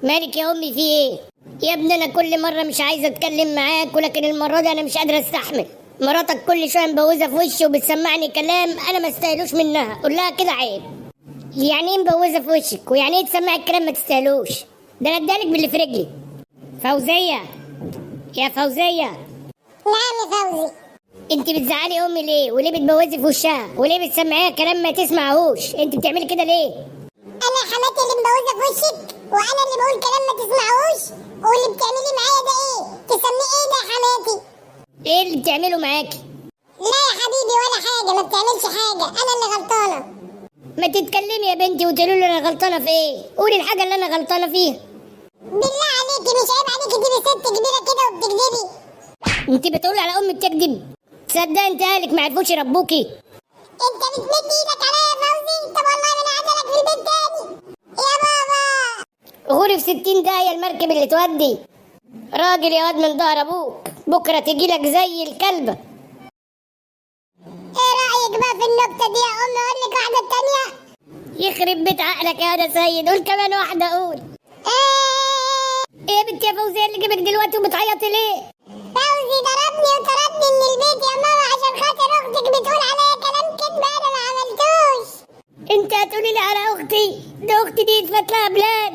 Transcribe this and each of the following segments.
مالك يا امي في ايه؟ يا ابني انا كل مره مش عايزه اتكلم معاك، ولكن المره دي انا مش قادره استحمل. مراتك كل شويه مبوزه في وشي وبتسمعني كلام انا ما استاهلوش منها. قول لها كده عيب. يعني ايه مبوزه في وشك؟ ويعني ايه تسمعي الكلام ما تستاهلوش؟ ده انا ادالك باللي في رجلي. فوزيه، يا فوزيه. نعم يا فوزي. انت بتزعلي امي ليه؟ وليه بتبوزي في وشها؟ وليه بتسمعيها كلام ما تسمعهوش؟ انت بتعملي كده ليه؟ انا حماتي اللي مبوزه في وشك، وانا اللي بقول كلام ما تسمعهوش، واللي بتعملي معايا ده ايه؟ تسميه ايه ده يا حماتي؟ ايه اللي بتعمله معاكي؟ لا يا حبيبي ولا حاجه، ما بتعملش حاجه، انا اللي غلطانه. ما تتكلمي يا بنتي وتقولي له انا غلطانه في ايه؟ قولي الحاجه اللي انا غلطانه فيها. بالله عليكي مش عيب عليكي تجيبي ست كبيره كده وبتكذبي؟ انت بتقولي على امي بتكذب؟ تصدق انت اهلك ما عرفوش يربوكي؟ انت بتمد ايدك عليا يا فوزي؟ طب والله ما انا عايزه في البيت تاني يا بابا. غوري في 60 داهيه المركب اللي تودي. راجل يا واد من ظهر ابوك، بكره تجي لك زي الكلبه. ايه رايك بقى في النكته دي يا امي؟ اقول لك واحده تانيه؟ يخرب بيت عقلك يا واد سيد، قول كمان واحده. قول ايه يا بنتي يا فوزيه اللي جابك دلوقتي وبتعيطي ليه؟ فوزي ضربني وطردني من البيت يا ماما عشان خاطر اختك بتقول عليا كلام كدب انا ما عملتوش. انت هتقولي لي على اختي؟ ده اختي دي اتفت لها بلاد.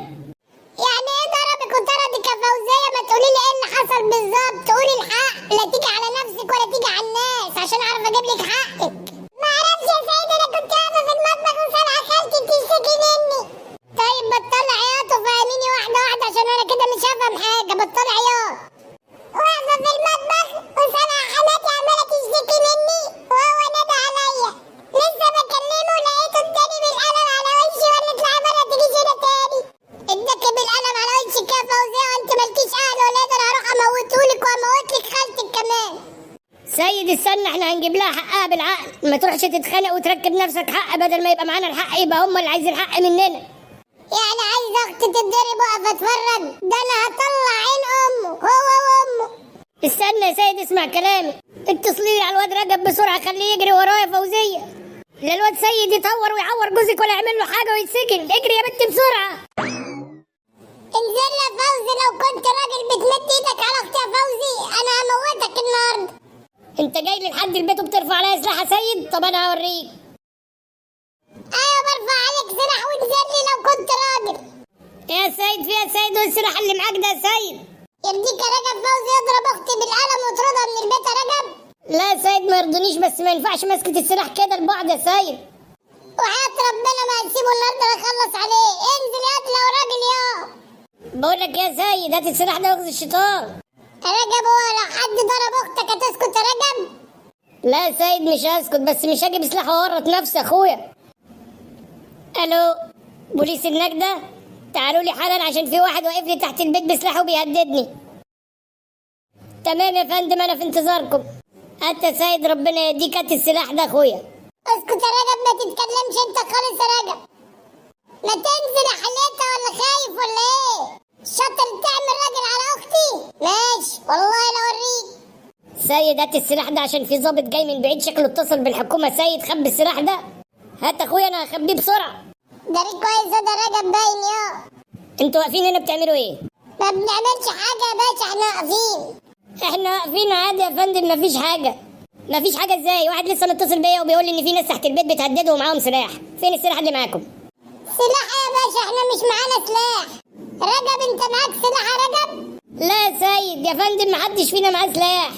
يعني ايه ضربك وطردك يا فوزيه؟ ما تقولي لي ايه اللي حصل بالظبط، قولي الحق، لا تيجي على نفسك ولا تيجي على الناس عشان اعرف اجيب لك حقك. ما اعرفش يا سيدي، انا كنت واقفه في المطبخ وسامعه خالتي بتشتكي مني. طيب بطلي عياط وفهميني واحده واحده عشان انا كده مش هفهم حاجه، بطلي عياط. واقفه في المطبخ وسامعه حماتي عماله تشتكي مني وهو نادى عليا، لسه بكلمه لقيته اداني بالقلم على وشي ولا اطلعي بره تجيش هنا تاني. اداكي بالقلم على وشك يا فوزيه وانت مالكيش اهل ولا انا هروح اموتهولك واموتلك خالتك كمان. سيد استنى، احنا هنجيب لها حقها بالعقل. ما تروحش تتخانق وتركب نفسك حق، بدل ما يبقى معانا الحق يبقى هم اللي عايزين الحق مننا. يعني عايزه اختي تتضرب واقف اتفرج؟ ده انا هطلع عين امه هو وامه. استنى يا سيد اسمع كلامي. اتصلي لي على الواد رجب بسرعه، خليه يجري ورايا فوزيه. لا الواد سيد يطور ويعور جوزك ولا يعمل له حاجه ويتسجن. اجري يا بنتي بسرعه. انزل يا فوزي، لو كنت راجل بتمد ايدك على اختي يا فوزي انا هموتك النهارده. انت جاي لي لحد البيت وبترفع عليا سلاح يا سيد؟ طب انا هوريك. ايوه برفع عليك سلاح وانزل لي لو كنت راجل. يا سيد فيها سيد، والسلاح اللي معاك ده يا سيد. يرضيك يا رجب فوزي يضرب اختي بالقلم ويطردها من البيت يا رجب؟ لا يا سيد ما يرضونيش، بس ما ينفعش مسكه السلاح كده لبعض يا سيد. وحياة ربنا ما هنسيبه النهارده نخلص عليه. انزل يا لو راجل يا. بقول لك يا سيد هات السلاح ده واخذ الشيطان. يا رجب هو لو حد ضرب اختك هتسكت يا رجب؟ لا يا سيد مش هسكت، بس مش هجيب سلاح واورط نفسي اخويا. الو بوليس النجدة، تعالوا لي حالا عشان في واحد واقف لي تحت البيت بسلاحه وبيهددني. تمام يا فندم انا في انتظاركم. هات يا سيد ربنا يديك، هات السلاح ده اخويا. اسكت يا رجب ما تتكلمش انت خالص يا رجب. ما تنزل يا حليته ولا خايف ولا ايه؟ شاطر تعمل راجل على اختي؟ ماشي والله لا اوريك. سيد هات السلاح ده عشان في ضابط جاي من بعيد شكله اتصل بالحكومة. سيد خبي السلاح ده. هات اخويا انا هخبيه بسرعة. ده كويس ده رجب باين يا. انتوا واقفين هنا بتعملوا ايه؟ ما بنعملش حاجة يا باشا، احنا واقفين. احنا واقفين عادي يا فندم، مفيش حاجة. مفيش حاجة ازاي؟ واحد لسه متصل بيا وبيقول لي ان في ناس تحت البيت بتهددوا ومعاهم سلاح. فين السلاح اللي معاكم؟ سلاح يا باشا؟ احنا مش معانا سلاح. رجب انت معاك سلاح يا رجب؟ لا يا سيد يا فندم محدش فينا معاه سلاح.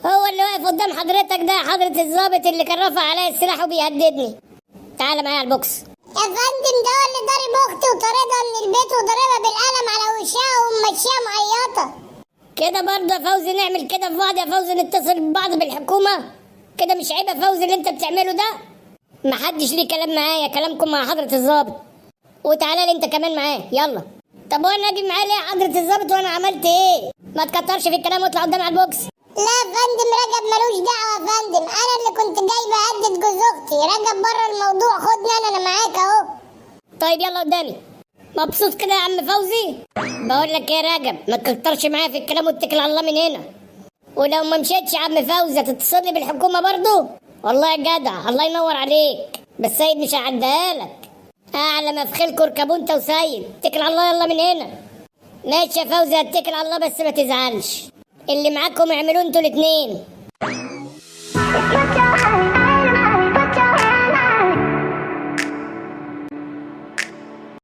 هو اللي واقف قدام حضرتك ده حضرة الضابط اللي كان رافع عليا السلاح وبيهددني. تعالى معايا على البوكس. يا فندم ده هو اللي ضارب اختي وطاردها من البيت وضربها بالقلم على وشها وممشيها معيطة. كده برضه يا فوزي نعمل كده في بعض يا فوزي؟ نتصل ببعض بالحكومة كده؟ مش عيب يا فوزي اللي انت بتعمله ده؟ محدش ليه كلام معايا، كلامكم مع حضرة الضابط. وتعالى لي انت كمان معاه يلا. طب وانا اجي معاه ليه يا حضرة الضابط وانا عملت ايه؟ ما تكترش في الكلام واطلع قدام على البوكس. لا يا فندم رجب ملوش دعوة يا فندم، انا اللي كنت جاي بهدد جوز اختي. رجب بره الموضوع، خدني انا معاك اهو. طيب يلا قدامي. مبسوط كده يا عم فوزي؟ بقول لك يا راجب ما تكترش معايا في الكلام واتكل على الله من هنا. ولو ما مشيتش يا عم فوزي هتتصل لي بالحكومه برضه. والله يا جدع الله ينور عليك، بس سيد مش هعديها لك. اعلى ما في خيلكوا اركبوا انت وسيد، اتكل على الله يلا من هنا. ماشي يا فوزي اتكل على الله بس ما تزعلش، اللي معاكم اعملوا انتوا الاتنين.